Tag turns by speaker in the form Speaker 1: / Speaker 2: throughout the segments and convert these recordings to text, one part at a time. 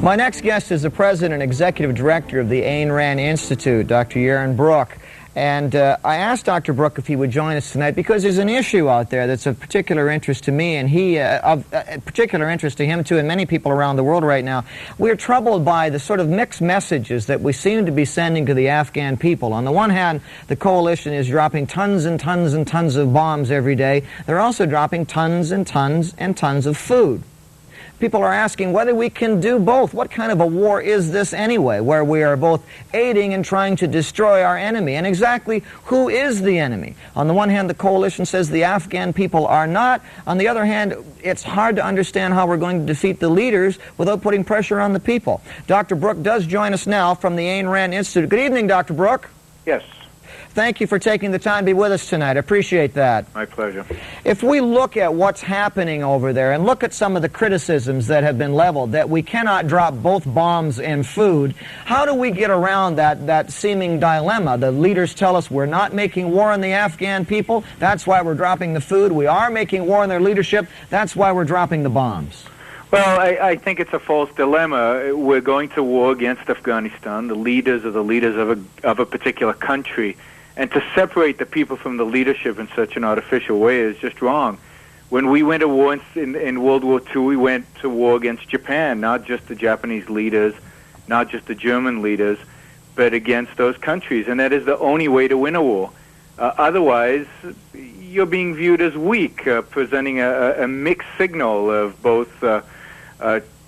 Speaker 1: My next guest is the president and executive director of the Ayn Rand Institute, Dr. Yaron Brook. And I asked Dr. Brook if he would join us tonight because there's an issue out there that's of particular interest to me, and of particular interest to him too, and many people around the world right now. We're troubled by the sort of mixed messages that we seem to be sending to the Afghan people. On the one hand, the coalition is dropping tons and tons and tons of bombs every day. They're also dropping tons and tons and tons of food. People are asking whether we can do both. What kind of a war is this anyway, where we are both aiding and trying to destroy our enemy? And exactly who is the enemy? On the one hand, the coalition says the Afghan people are not. On the other hand, it's hard to understand how we're going to defeat the leaders without putting pressure on the people. Dr. Brook does join us now from the Ayn Rand Institute. Good evening, Dr. Brook.
Speaker 2: Yes.
Speaker 1: Thank you for taking the time to be with us tonight. I appreciate that.
Speaker 2: My pleasure.
Speaker 1: If we look at what's happening over there and look at some of the criticisms that have been leveled, that we cannot drop both bombs and food, how do we get around that seeming dilemma? The leaders tell us we're not making war on the Afghan people. That's why we're dropping the food. We are making war on their leadership. That's why we're dropping the bombs.
Speaker 2: Well, I think it's a false dilemma. We're going to war against Afghanistan. The leaders are the leaders of a particular country. And to separate the people from the leadership in such an artificial way is just wrong. When we went to war in World War II, we went to war against Japan, not just the Japanese leaders, not just the German leaders, but against those countries. And that is the only way to win a war. Otherwise, you're being viewed as weak, presenting a mixed signal of both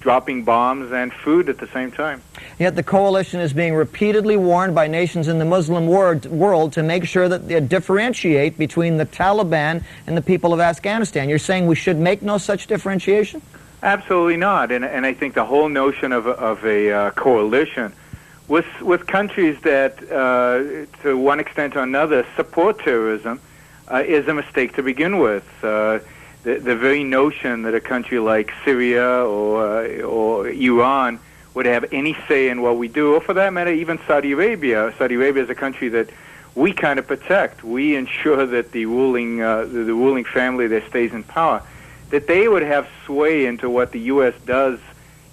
Speaker 2: dropping bombs and food at the same time.
Speaker 1: Yet the coalition is being repeatedly warned by nations in the Muslim world to make sure that they differentiate between the Taliban and the people of Afghanistan. You're saying we should make no such differentiation?
Speaker 2: Absolutely not. And I think the whole notion of a coalition with countries that, to one extent or another, support terrorism is a mistake to begin with. The very notion that a country like Syria or Iran would have any say in what we do, or for that matter, even Saudi Arabia. Saudi Arabia is a country that we kind of protect. We ensure that the ruling family that stays in power, that they would have sway into what the U.S. does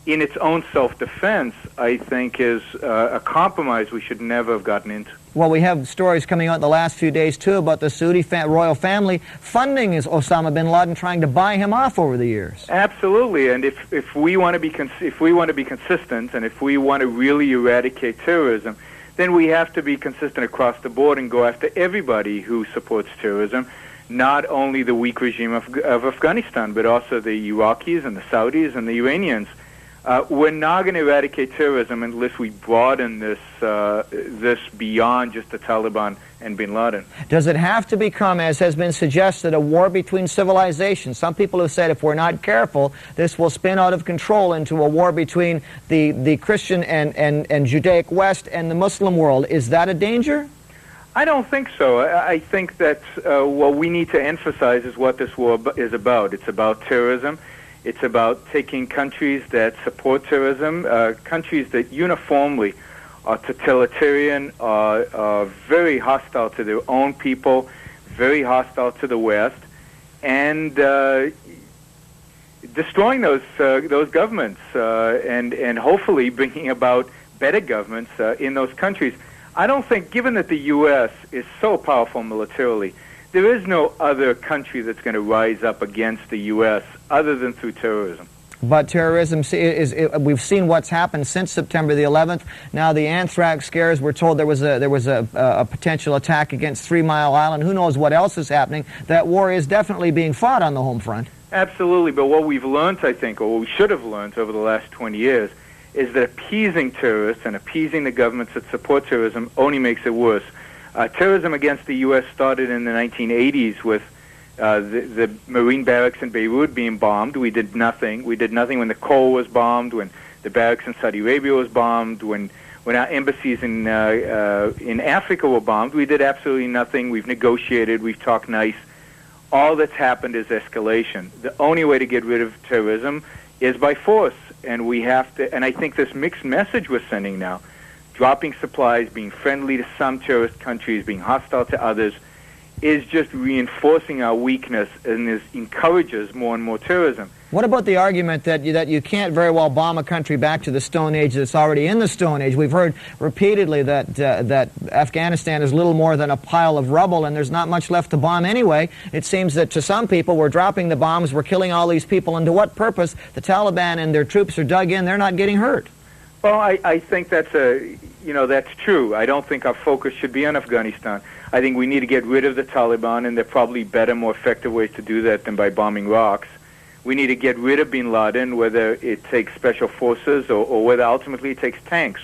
Speaker 2: in its own self-defense, I think is a compromise we should never have gotten into.
Speaker 1: Well, we have stories coming out the last few days, too, about the Saudi royal family funding Osama bin Laden, trying to buy him off over the years.
Speaker 2: Absolutely, and if we want to be consistent, and if we want to really eradicate terrorism, then we have to be consistent across the board and go after everybody who supports terrorism, not only the weak regime of Afghanistan, but also the Iraqis and the Saudis and the Iranians. We're not going to eradicate terrorism unless we broaden this beyond just the Taliban and bin Laden.
Speaker 1: Does it have to become, as has been suggested, a war between civilizations? Some people have said if we're not careful, this will spin out of control into a war between the Christian and Judaic West and the Muslim world. Is that a danger?
Speaker 2: I don't think so. I think that what we need to emphasize is what this war is about. It's about terrorism. It's about taking countries that support terrorism, countries that uniformly are totalitarian, are very hostile to their own people, very hostile to the West, and destroying those governments and hopefully bringing about better governments in those countries. I don't think, given that the U.S. is so powerful militarily, there is no other country that's going to rise up against the U.S. other than through terrorism.
Speaker 1: But terrorism we've seen what's happened since September the 11th. Now the anthrax scares, we're told there was a potential attack against 3 Mile Island. Who knows what else is happening? That war is definitely being fought on the home front.
Speaker 2: Absolutely, but what we've learned, I think, or what we should have learned over the last 20 years, is that appeasing terrorists and appeasing the governments that support terrorism only makes it worse. Terrorism against the U.S. started in the 1980s with the Marine barracks in Beirut being bombed. We did nothing. We did nothing when the Cole was bombed, when the barracks in Saudi Arabia was bombed, when our embassies in Africa were bombed. We did absolutely nothing. We've negotiated. We've talked nice. All that's happened is escalation. The only way to get rid of terrorism is by force, and we have to. And I think this mixed message we're sending now, dropping supplies, being friendly to some terrorist countries, being hostile to others, is just reinforcing our weakness and encourages more and more terrorism.
Speaker 1: What about the argument that you can't very well bomb a country back to the Stone Age that's already in the Stone Age? We've heard repeatedly that Afghanistan is little more than a pile of rubble, and there's not much left to bomb anyway. It seems that to some people, we're dropping the bombs, we're killing all these people, and to what purpose? The Taliban and their troops are dug in, they're not getting hurt.
Speaker 2: Well, I think that's true. I don't think our focus should be on Afghanistan. I think we need to get rid of the Taliban, and there are probably better, more effective ways to do that than by bombing rocks. We need to get rid of bin Laden, whether it takes special forces or whether ultimately it takes tanks.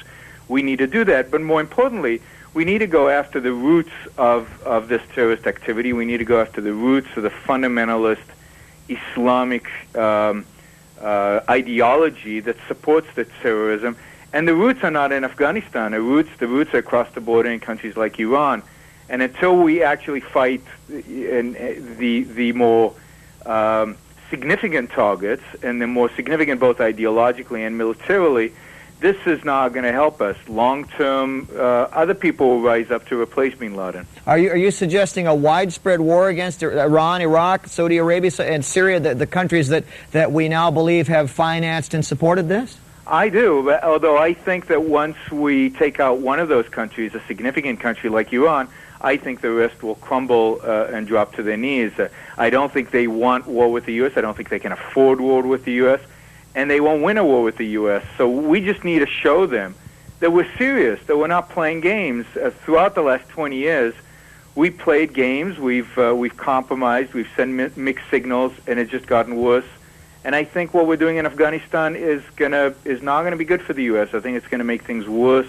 Speaker 2: We need to do that. But more importantly, we need to go after the roots of this terrorist activity. We need to go after the roots of the fundamentalist Islamic ideology that supports the terrorism. And the roots are not in Afghanistan. The roots are across the border in countries like Iran. And until we actually fight the more significant targets, and the more significant both ideologically and militarily, this is not going to help us. Long-term, other people will rise up to replace bin Laden.
Speaker 1: Are you suggesting a widespread war against Iran, Iraq, Saudi Arabia, and Syria, the countries that we now believe have financed and supported this?
Speaker 2: I do, although I think that once we take out one of those countries, a significant country like Iran, I think the rest will crumble and drop to their knees. I don't think they want war with the U.S. I don't think they can afford war with the U.S., and they won't win a war with the U.S. So we just need to show them that we're serious, that we're not playing games. Throughout the last 20 years, we played games, we've compromised, we've sent mixed signals, and it's just gotten worse. And I think what we're doing in Afghanistan is not going to be good for the U.S. I think it's going to make things worse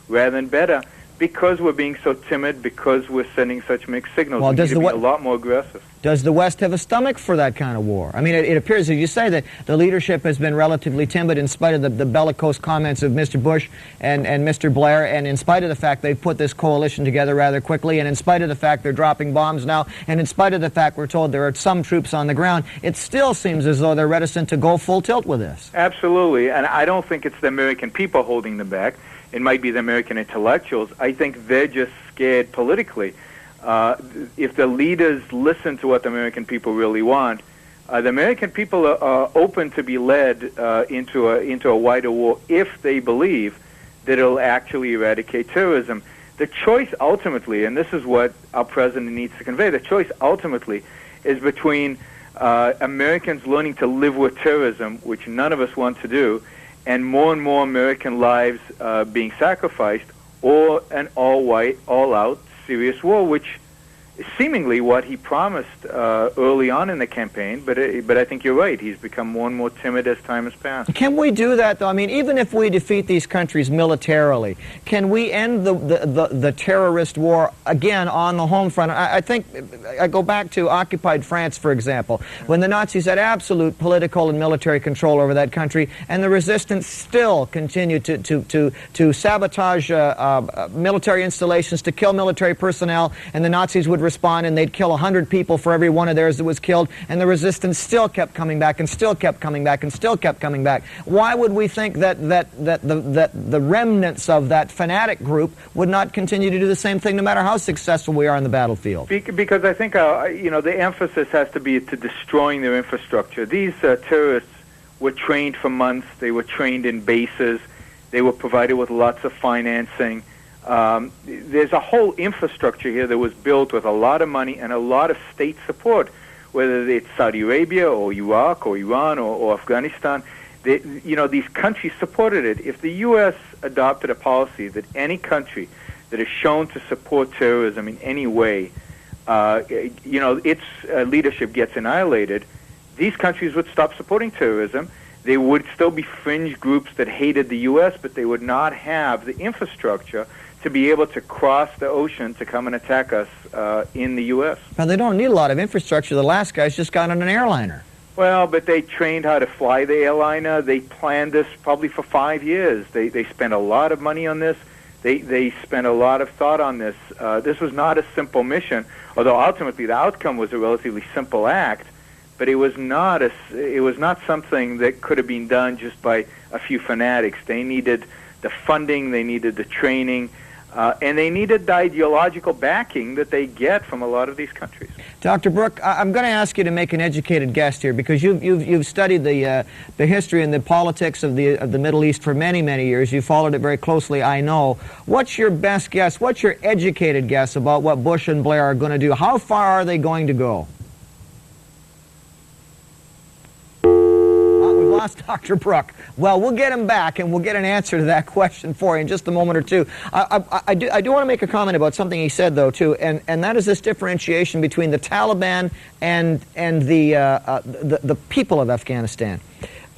Speaker 2: rather than better, because we're being so timid, because we're sending such mixed signals.
Speaker 1: Well,
Speaker 2: we need to be a lot more aggressive.
Speaker 1: Does the West have a stomach for that kind of war? I mean, it appears, as you say, that the leadership has been relatively timid in spite of the bellicose comments of Mr. Bush and Mr. Blair, and in spite of the fact they've put this coalition together rather quickly, and in spite of the fact they're dropping bombs now, and in spite of the fact we're told there are some troops on the ground, it still seems as though they're reticent to go full tilt with this.
Speaker 2: Absolutely, and I don't think it's the American people holding them back. It might be the American intellectuals. I think they're just scared politically. If the leaders listen to what the American people really want, the American people are open to be led into a wider war if they believe that it'll actually eradicate terrorism. The choice ultimately, and this is what our president needs to convey, the choice ultimately is between Americans learning to live with terrorism, which none of us want to do, and more American lives being sacrificed, or an all-white, all-out serious war, which is seemingly what he promised early on in the campaign, but I think you're right. He's become more and more timid as time has passed.
Speaker 1: Can we do that, though? I mean, even if we defeat these countries militarily, can we end the terrorist war again on the home front? I think I go back to occupied France, for example, when the Nazis had absolute political and military control over that country, and the resistance still continued to sabotage military installations, to kill military personnel, and the Nazis would respond and they'd kill 100 people for every one of theirs that was killed, and the resistance still kept coming back and still kept coming back and still kept coming back. Why would we think that the remnants of that fanatic group would not continue to do the same thing no matter how successful we are on the battlefield?
Speaker 2: Because I think the emphasis has to be to destroying their infrastructure. These terrorists were trained for months. They were trained in bases. They were provided with lots of financing. There's a whole infrastructure here that was built with a lot of money and a lot of state support, whether it's Saudi Arabia or Iraq or Iran or Afghanistan. These countries supported it. If the U.S. adopted a policy that any country that is shown to support terrorism in any way, its leadership gets annihilated, these countries would stop supporting terrorism. They would still be fringe groups that hated the U.S., but they would not have the infrastructure to be able to cross the ocean to come and attack us in the U.S.
Speaker 1: Now, they don't need a lot of infrastructure. The last guys just got on an airliner.
Speaker 2: Well, but they trained how to fly the airliner. They planned this probably for 5 years. They spent a lot of money on this. They spent a lot of thought on this. This was not a simple mission, although ultimately the outcome was a relatively simple act. But it was not something that could have been done just by a few fanatics. They needed the funding, they needed the training, and they needed the ideological backing that they get from a lot of these countries.
Speaker 1: Dr. Brook, I'm going to ask you to make an educated guess here, because you've studied the history and the politics of the Middle East for many, many years. You followed it very closely, I know. What's your best guess? What's your educated guess about what Bush and Blair are going to do? How far are they going to go? We've lost Dr. Brook. Well, we'll get him back, and we'll get an answer to that question for you in just a moment or two. I do want to make a comment about something he said, though, too, and that is this differentiation between the Taliban and the people of Afghanistan.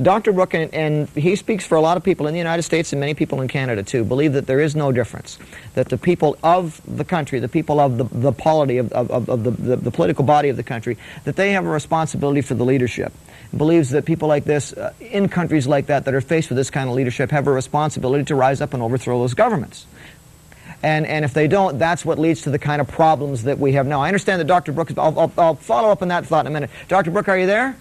Speaker 1: Dr. Brook, and he speaks for a lot of people in the United States and many people in Canada, too, believe that there is no difference, that the people of the country, the people of the polity of the political body of the country, that they have a responsibility for the leadership. Believes that people like this, in countries like that are faced with this kind of leadership, have a responsibility to rise up and overthrow those governments. And if they don't, that's what leads to the kind of problems that we have now. I understand that Dr. Brook, I'll follow up on that thought in a minute. Dr. Brook, are you there?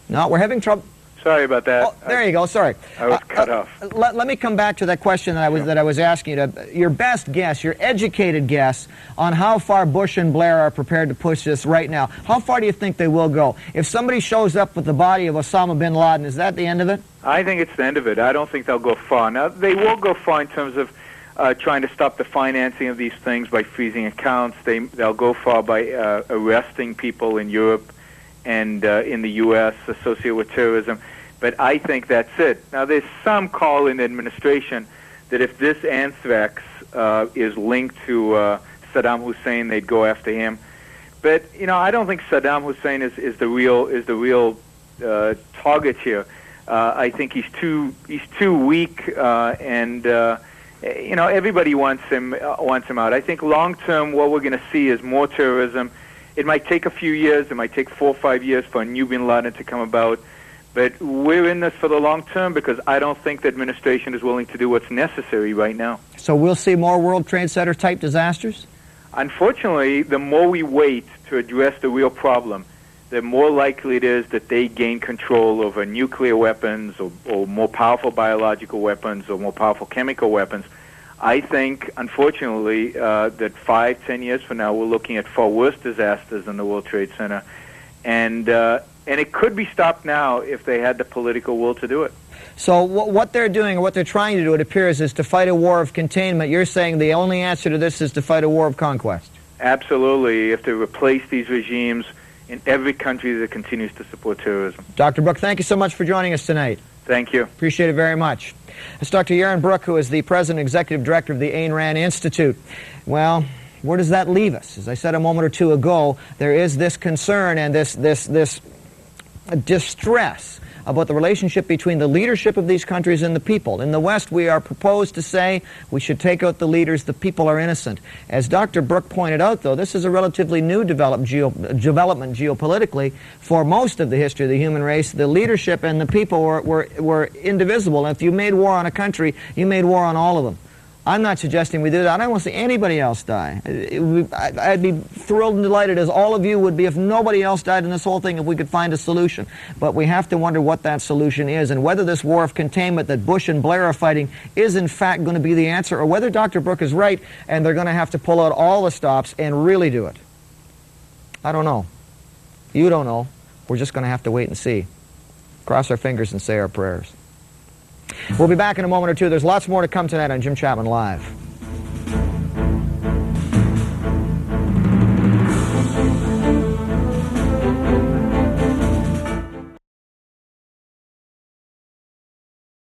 Speaker 1: No, we're having trouble.
Speaker 2: Sorry about that.
Speaker 1: Oh, there you go. Sorry.
Speaker 2: I was cut off.
Speaker 1: Let me come back to that question that I was asking you. Your best guess, your educated guess on how far Bush and Blair are prepared to push this right now. How far do you think they will go? If somebody shows up with the body of Osama bin Laden, is that the end of it?
Speaker 2: I think it's the end of it. I don't think they'll go far. Now, they will go far in terms of trying to stop the financing of these things by freezing accounts. They'll go far by arresting people in Europe and in the U.S. associated with terrorism. But I think that's it. Now, there's some call in the administration that if this anthrax is linked to Saddam Hussein, they'd go after him. But I don't think Saddam Hussein is the real target here. I think he's too weak, and everybody wants him out. I think long term, what we're going to see is more terrorism. It might take a few years. It might take 4 or 5 years for a new bin Laden to come about. But we're in this for the long term, because I don't think the administration is willing to do what's necessary right now.
Speaker 1: So we'll see more World Trade Center type disasters?
Speaker 2: Unfortunately, the more we wait to address the real problem, the more likely it is that they gain control over nuclear weapons or more powerful biological weapons or more powerful chemical weapons. I think, unfortunately, that 5-10 years from now, we're looking at far worse disasters than the World Trade Center. And it could be stopped now if they had the political will to do it.
Speaker 1: So what they're doing, or what they're trying to do, it appears, is to fight a war of containment. You're saying the only answer to this is to fight a war of conquest.
Speaker 2: Absolutely. You have to replace these regimes in every country that continues to support terrorism.
Speaker 1: Dr. Brook, thank you so much for joining us tonight.
Speaker 2: Thank you.
Speaker 1: Appreciate it very much. It's Dr. Yaron Brook, who is the President and Executive Director of the Ayn Rand Institute. Well, where does that leave us? As I said a moment or two ago, there is this concern and this distress about the relationship between the leadership of these countries and the people. In the West, we are proposed to say we should take out the leaders, the people are innocent. As Dr. Brook pointed out, though, this is a relatively new development geopolitically. For most of the history of the human race, the leadership and the people were indivisible. And if you made war on a country, you made war on all of them. I'm not suggesting we do that. I don't want to see anybody else die. I'd be thrilled and delighted, as all of you would be, if nobody else died in this whole thing, if we could find a solution. But we have to wonder what that solution is, and whether this war of containment that Bush and Blair are fighting is in fact going to be the answer, or whether Dr. Brook is right and they're going to have to pull out all the stops and really do it. I don't know. You don't know. We're just going to have to wait and see. Cross our fingers and say our prayers. We'll be back in a moment or two. There's lots more to come tonight on Jim Chapman Live.